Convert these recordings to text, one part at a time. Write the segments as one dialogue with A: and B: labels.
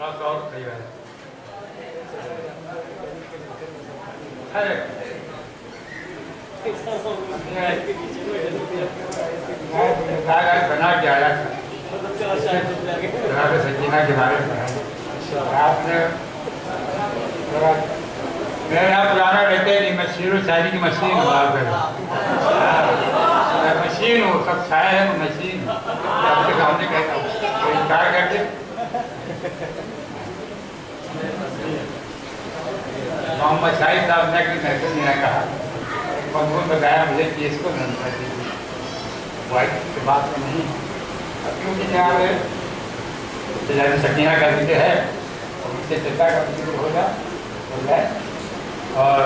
A: और सही है बना के आया था सकीना के बारे में। आपने मेरा पुराना रहते नहीं, मशीन शादी की मशीन मशीन हो सब छाया है मशीन आपके सामने कहता हूँ इनकार करके मोहम्मद शाहिद साहब ने महसूस नहीं कहा उन्होंने बताया मुझे कि इसको वाइफ की बात में नहीं क्योंकि यहाँ पे सकीना का जिक्र है और उससे चिंता का जिक्र होगा और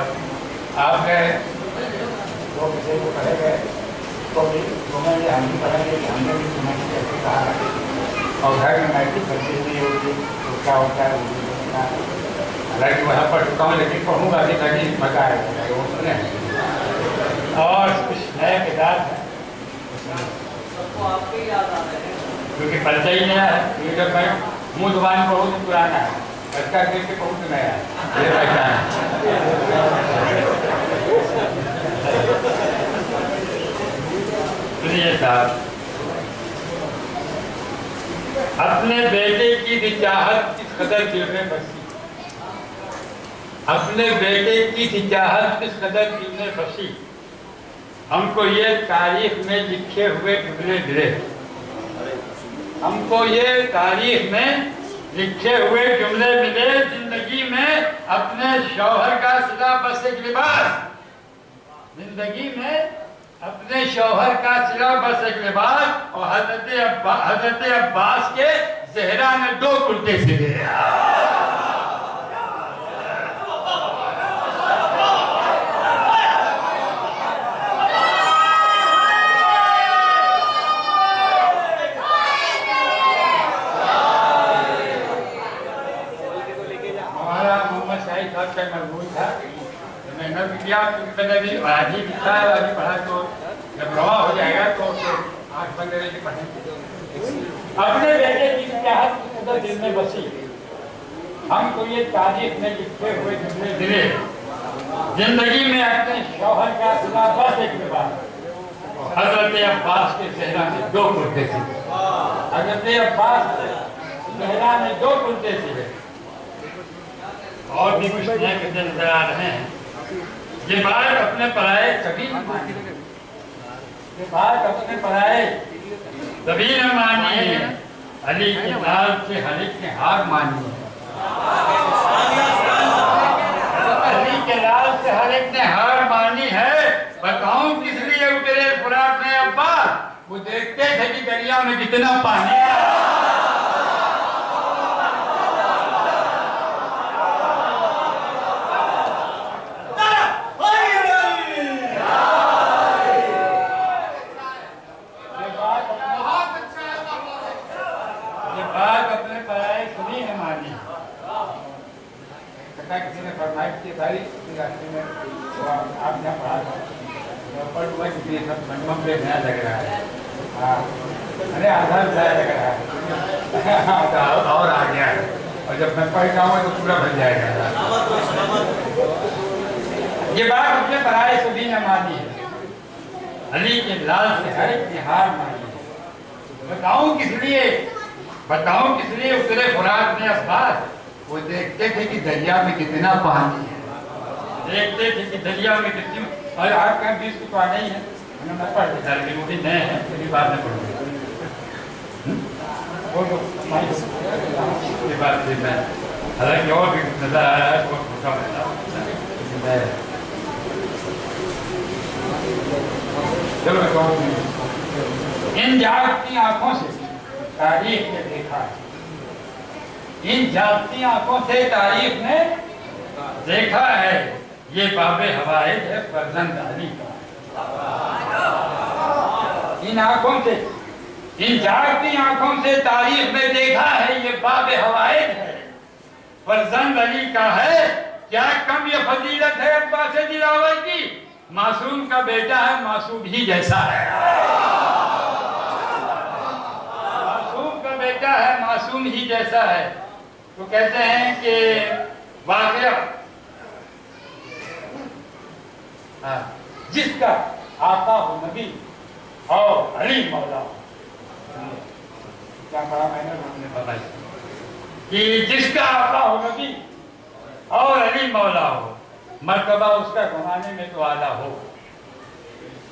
A: आपने वो विषय को पढ़े गए तो भी घूमेंगे हम भी पढ़ेंगे कि हमने भी सुना कि कैसे कहा और घर में मैट्रिक करती नहीं होगी तो क्या होता है वो भी होता है। हालांकि वहाँ पढ़ चुका हूँ लेकिन पढ़ूँगा भी ताकि मजा आएगा वो सुने और कुछ नया किताब है क्योंकि परिचय ही नया है क्योंकि जब मैं मुँह जुबान बहुत पुराना है बच्चा देख के बहुत नया है ये पहचान सुनिए साहब अपने बेटे की भी चाहत किस कदर दिल में बसी अपने बेटे की भी चाहत किस कदर दिल में बसी हमको ये तारीख में लिखे हुए जुमले मिले हमको ये तारीख में लिखे हुए जुमले मिले जिंदगी में अपने शौहर का सिला बस एक लिबास जिंदगी में अपने शौहर का सिला बस एक लिबास और हजरत अब्बास के ज़हरा में 2 कुर्ते सिले मजबूत था मैंने भी किया क्योंकि मैंने भी आज ही लिखा है अभी पढ़ा तो जब रवा हो जाएगा तो 8 बंदे की पढ़ेंगे अपने बेटे की चाहत दिल में बसी हमको ये तारीख में लिखे हुए जुमले मिले जिंदगी में अपने शौहर का सिला बस एक लिबास हजरत अब्बास के ज़हरा में 2 कुर्ते सिले हजरत अब्बास ज़हरा में 2 कुर्ते सिले और भी कुछ नए किस्से नजर आ रहे हैं। ये बात अपने पराए कभी न मानी ये बात अपने पराए कभी न मानी है अली के लाल से हर एक ने हार मानी है अली के लाल से हर एक ने हार मानी है बताऊं किस लिए उतरे फुरात में अब्बास वो देखते थे कि दरिया में कितना पानी है किसी ने फरमाइश की सारी रास्ते में तो आप यहाँ पढ़ा था पढ़ हुआ किसी सब मनमम पे नया लग रहा है हाँ अरे आधार नया लग रहा है और आ गया है और जब मैं पढ़ जाऊँगा तो पूरा भर जाएगा ये बात अपने पराए सभी ने मानी है अली के लाल से हर एक ने हार मानी है बताऊँ किस लिए उतरे फुरात में अब्बास वो देखते थे कि दरिया में कितना पानी है देखते थे कि दरिया में कितनी और आप कहीं 20 को तो आना ही है मैं पढ़ देता लेकिन वो भी नए हैं मेरी बात में पढ़ूंगा ये बात भी मैं हालांकि और भी नजर आ रहा है बहुत छोटा बता चलो इन जागती आंखों से तारीख ने देखा है इन जागती आंखों से तारीख ने देखा है ये बाबे हवाइज है फर्जंद अली का इन आंखों से इन जागती आंखों से तारीख में देखा है ये बाबे हवाइज है फर्जंद अली का है क्या कम ये फजीलत है अब्बास दिलावर की मासूम का बेटा है मासूम ही जैसा है मासूम का बेटा है मासूम ही जैसा है तो कहते हैं कि वाक़या जिसका आका हो नबी और अली मौला हो। क्या कहा मैंने, उन्होंने बताई कि जिसका आका हो नबी और अली मौला हो, मर्तबा उसका ज़माने में तो आला हो,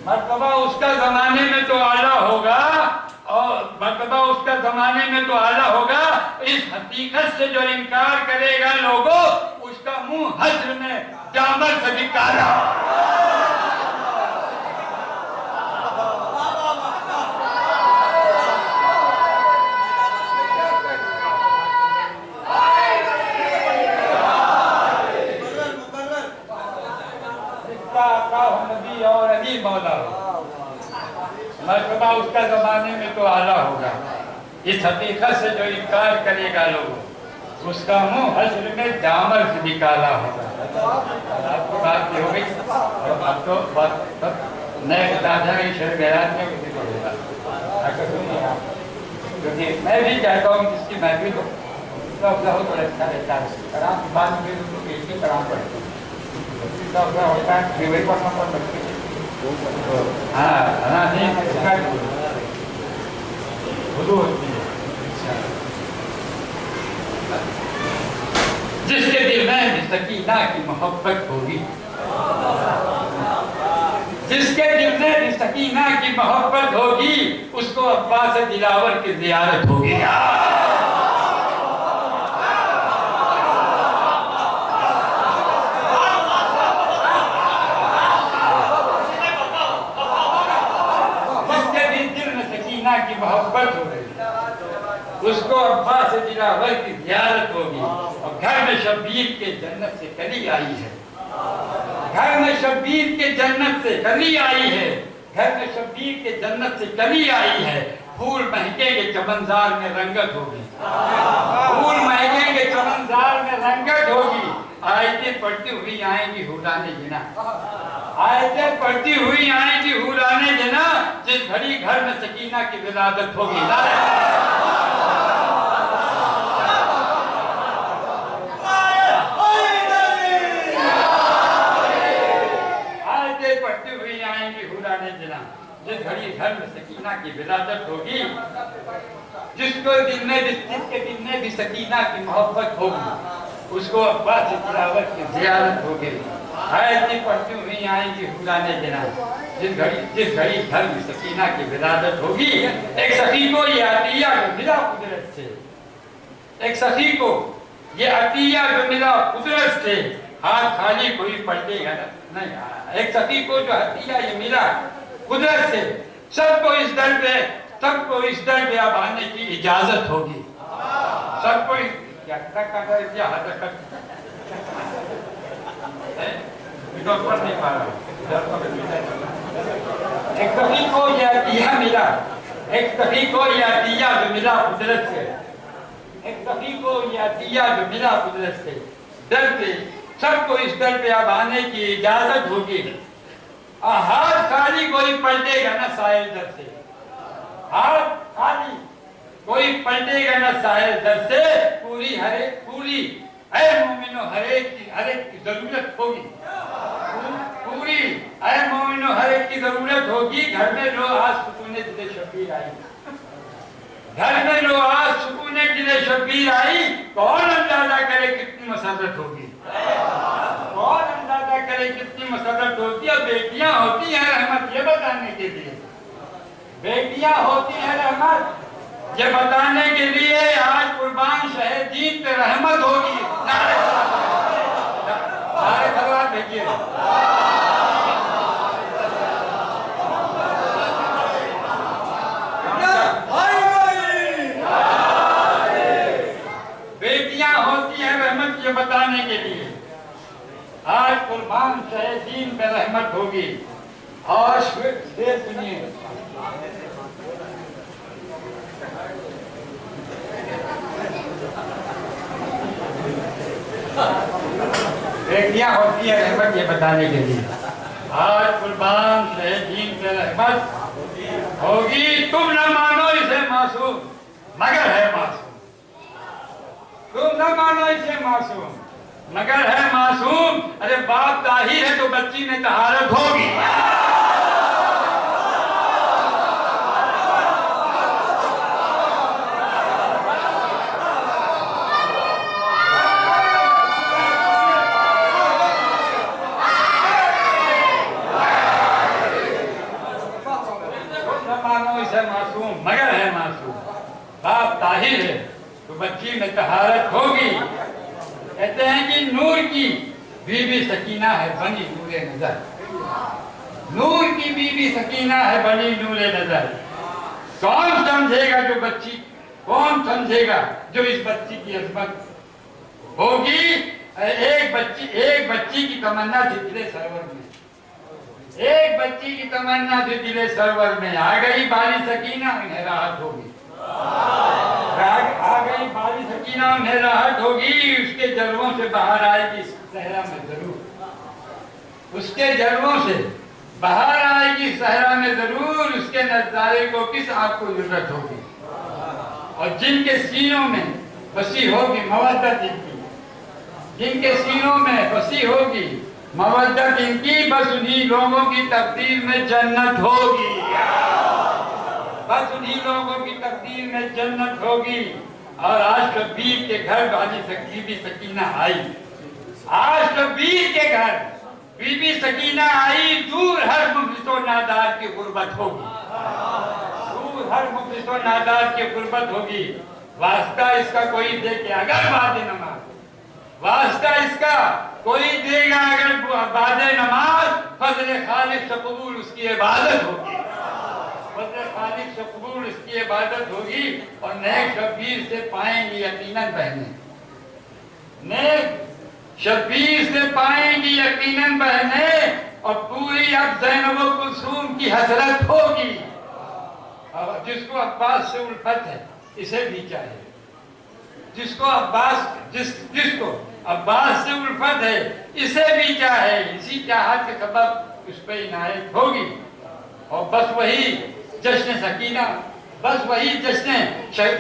A: मर्तबा उसका ज़माने में तो आला होगा, और मर्तबा उसका ज़माने में तो आला होगा। इस हकीकत से जो इनकार करेगा लोगों, उसका मुंह हश्र में जामर से भी काला। नबी और अली मौला हो, मर्तबा उसका जमाने में तो आला होगा। इस हकीकत से जो इनकार करेगा लोगों, उसका मुंह हश्र में जामर से भी काला होगा। आपको बात हो गई, और आप तो बात नए दादा की शर गैरात में किसी को होगा, क्योंकि मैं भी चाहता हूँ जिसकी महफिल हो तो अच्छा रहता है। कराम बाद में उसको कराम पड़ता है, होता है हाँ नहीं जिसके दिल में सकीना की मोहब्बत होगी, जिसके दिल में सकीना की मोहब्बत होगी, उसको अब्बास दिलावर की ज़ियारत होगी। की मोहब्बत हो गई, उसको अब्बास दिलावर की ज़ियारत होगी। और घर में शब्बीर के जन्नत से कली आई है, घर में शब्बीर के जन्नत से कली आई है, घर में शब्बीर के जन्नत से कली आई है। फूल महकेंगे चमनजार में रंगत होगी, फूल महकेंगे चमनजार में रंगत होगी। आयतें पढ़ती हुई आएंगी हुराने जिना, आयतें पढ़ती हुई आएंगी हुराने जिना, जिस घड़ी घर में सकीना की विलादत होगी। आयतें पढ़ती हुई आएंगी हुराने जिना, जिस घड़ी घर में सकीना की विलादत होगी। जिसको दिल में जिसके दिल में भी सकीना की मोहब्बत होगी, उसको अब्बास दिलावर की ज़ियारत होगी। आयतें पढ़ती हुई आएंगी हुराने जिना, जिस घड़ी घर में सकीना की विलादत होगी। एक सखी को ये अतिया जो मिला कुदरत से, एक सखी को ये अतिया जो मिला कुदरत से, हाथ खाली कोई पलटेगा नहीं। एक सखी को जो अतिया ये मिला कुदरत से, सबको इस दर पे अब आने की इजाजत होगी। सबको क्या पढ़ नहीं पा रहा। एक सखी को यह अतिया मिला, एक सखी को यह अतिया जो मिला कुदरत से, एक सखी को यह अतिया जो मिला कुदरत से, दर पे सबको इस दर पे अब आने की इजाजत होगी। हाथ खाली कोई पलटेगा ना साहिल दर से, हाथ खाली कोई पलटेगा ना साहिल दर से। पूरी ऐ मोमिनो हरेक की जरूरत होगी, पूरी ऐ मोमिनो हरेक की जरूरत होगी। घर में लो आज सुकूने दिले शब्बीर आई, घर में लो आज सुकूने दिले शब्बीर आई। कौन अंदाजा करे कितनी मसरत होगी, कौन अंदाजा करे कितनी मसरत होती है। बेटियां होती हैं रहमत ये बताने के लिए, बेटियां होती हैं रहमत ये बताने के लिए आज कुर्बान शहीदीन पे रहमत होगी। सारे सवाल देखिए, बेटियां होती हैं रहमत ये बताने के लिए, आज कुर्बान शहीदीन पे रहमत होगी। और सुनिए, बेटियां होती है रहमत ये बताने के लिए, आज कुर्बान शहीदीन पे रहमत होगी। तुम न मानो इसे मासूम मगर है मासूम, तुम न मानो इसे मासूम, मगर है मासूम। अरे बाप ताहिर है तो बच्ची में तहारत होगी। मासूम मगर है मासूम, बाप ताहिर है तो बच्ची में तहारत होगी। कहते हैं कि नूर की बीबी सकीना है बनी नूरे नजर, नूर की बीबी सकीना है बनी नूरे नजर। कौन समझेगा जो बच्ची, कौन समझेगा जो इस बच्ची की अजमत होगी। एक बच्ची की तमन्ना थी दिले सरवर में, एक बच्ची की तमन्ना थी दिले सरवर में। आ गई बाली सकीना उन्हें राहत होगी, आ गई बाली सकीना उन्हें राहत होगी। उसके जलवों से बाहर आएगी सहरा में जरूर, उसके जलवों से बाहर आएगी सहरा में जरूर। उसके नजारे को किस आंख को जरूरत होगी। और जिनके सीनों में बसी होगी मवद्दत इनकी, जिनके सीनों में बसी होगी मवद्दत इनकी, बस उन्हीं लोगों की तकदीर में जन्नत होगी, बस उन्हीं लोगों की तकदीर में जन्नत होगी। और आज शब्बीर के घर बीबी सकीना आई, आज शब्बीर के घर बीबी सकीना आई। दूर हर मुफलिसो नादार की गुर्बत होगी, दूर हर मुफलिसो नादार की गुर्बत होगी। वास्ता इसका कोई दे के अगर बादे नमाज, वास्ता इसका कोई देगा अगर बादे नमाज, फजल खालिक से कबूल उसकी इबादत होगी, फजल खालिक से कबूल उसकी इबादत होगी। और नेक शब्बीर से पाएंगी यकीनन बहने, नेक शब्बीर से पाएंगी यकीनन बहने। और पूरी अब ज़ैनब व कुलसूम की हसरत होगी। और जिसको अब्बास से उल्फत है इसे भी चाहिए, जिसको जिसको अब्बास से उल्फत है इसे भी चाहे। इसी चाहत के सबब उस पर इनायत होगी। और बस वही जश्न सकीना, बस वही जश्न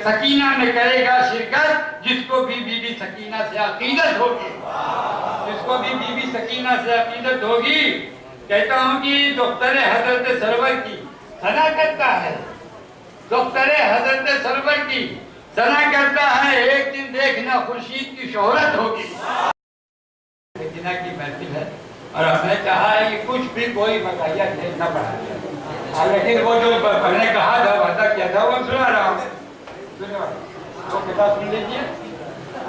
A: सकीना में करेगा शिरकत जिसको भी बीबी सकीना से अकीदत होगी, जिसको भी बीबी सकीना से अकीदत होगी। कहता हूँ कि दुख्तर हजरत सरवर की सना करता है, दुख्तर हजरत सरवर की सना करता है। एक दिन देखना खुर्शीद की शोहरत होगी। सकीना की महफिल है और हमने चाहा है कि कुछ भी कोई बकाया न बढ़ा, लेकिन वो जो मैंने कहा था, वादा किया था, वो सुना रहा हूँ। वो किताब सुन लीजिए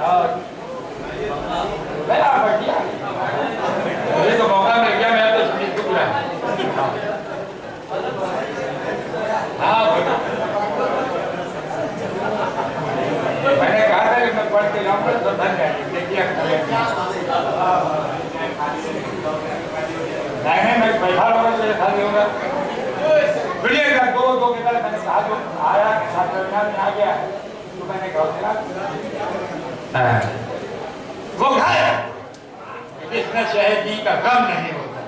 A: और मुझे तो मौका मिल गया, मैं तो सुनी चुप रहा। हाँ मैंने कहा था कि मैं पढ़ के जाऊंगा तो धन देखिए मैं बैठा होगा तो खाली होगा। सुनिएगा दो किताब मैंने कहा जो आया में आ गया तो मैंने कहा वो घर जिसमें शहीदी का गम नहीं होता,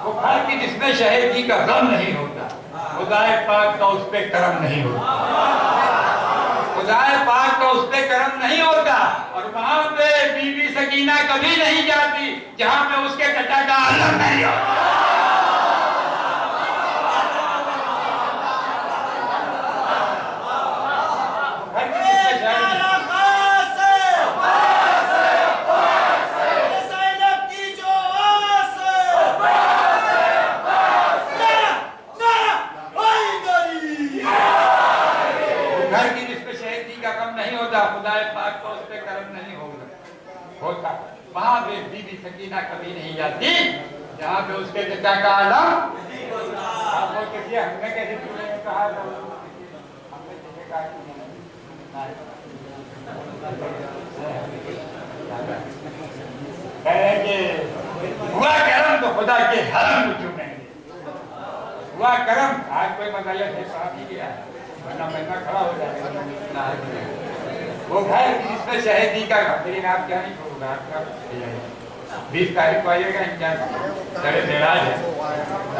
A: वो घर की जिसमें शहीदी का गम नहीं होता, खुदाए पाक का उस पे करम नहीं होता, खुदाए पाक का उस पे करम नहीं होता। और वहां पे बीबी सकीना कभी नहीं जाती जहां पे उसके चचा का आलम नहीं होता। खुदाए पाक को उस पे करम नहीं होता, वहां पे बीबी सकीना कभी नहीं जाती जहां पे उसके चचा का आलम। आप लोग कैसे हमने कैसे कहा था, हमने कह रहे कि हुआ करम तो खुदा के हरम में चुमेंगे, हुआ करम। आज कोई मजाया से साथ ही गया वरना महंगा खड़ा हो जाएगा। वो घर जिसमें शहीदी का गम, लेकिन आप क्या नहीं होगा, आपका 20 तारीख को आइएगा चले मेराज है,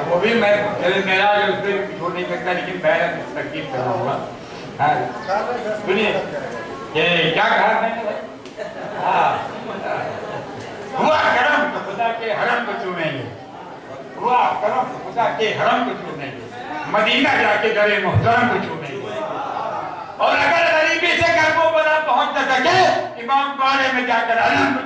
A: वो भी मैं चले मेराज है उसमें छोड़ नहीं सकता, लेकिन मैं तरकीब कर रहा हूँ। सुनिए ये क्या कहा मैंने भाई? हाँ, हुआ करम तो खुदा के हरम को चूमेंगे, हुआ करम तो खुदा के हरम को चूमेंगे, मदीना जाके दरे मोहतरम को चूमेंगे। और अगर गरीबी से घर को बना पहुंच न सके, इमाम बाड़े में जाकर अलम को